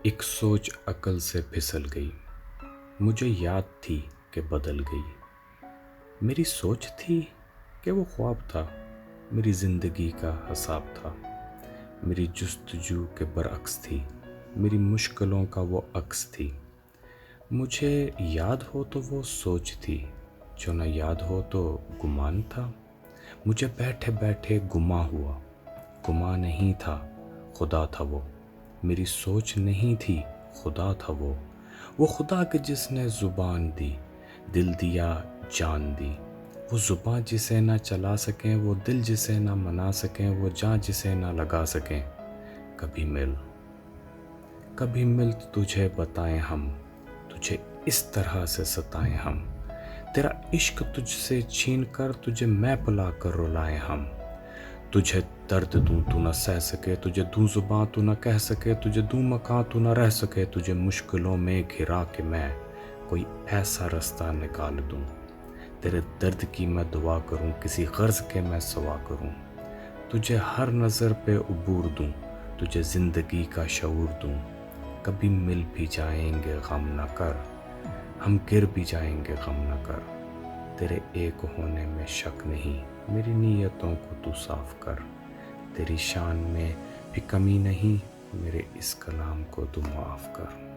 ایک سوچ عقل سے پھسل گئی، مجھے یاد تھی کہ بدل گئی۔ میری سوچ تھی کہ وہ خواب تھا، میری زندگی کا حساب تھا۔ میری جستجو کے برعکس تھی، میری مشکلوں کا وہ عکس تھی۔ مجھے یاد ہو تو وہ سوچ تھی، جو نہ یاد ہو تو گمان تھا۔ مجھے بیٹھے بیٹھے گما ہوا، گما نہیں تھا، خدا تھا وہ۔ میری سوچ نہیں تھی، خدا تھا وہ خدا کہ جس نے زبان دی، دل دیا، جان دی۔ وہ زبان جسے نہ چلا سکیں، وہ دل جسے نہ منا سکیں، وہ جان جسے نہ لگا سکیں۔ کبھی مل تجھے بتائیں ہم، تجھے اس طرح سے ستائیں ہم۔ تیرا عشق تجھ سے چھین کر تجھے میں پلا کر رلائیں ہم۔ تجھے درد دوں تو نہ سہ سکے، تجھے دوں زباں تو نہ کہہ سکے، تجھے دوں مکان تو نہ رہ سکے، تجھے مشکلوں میں گھرا کے میں کوئی ایسا رستہ نکال دوں۔ تیرے درد کی میں دعا کروں، کسی غرض کے میں سوا کروں۔ تجھے ہر نظر پہ عبور دوں، تجھے زندگی کا شعور دوں۔ کبھی مل بھی جائیں گے غم نہ کر، ہم گر بھی جائیں گے غم نہ کر۔ تیرے ایک ہونے میں شک نہیں، میری نیتوں کو تو صاف کر۔ تیری شان میں بھی کمی نہیں، میرے اس کلام کو تو معاف کر۔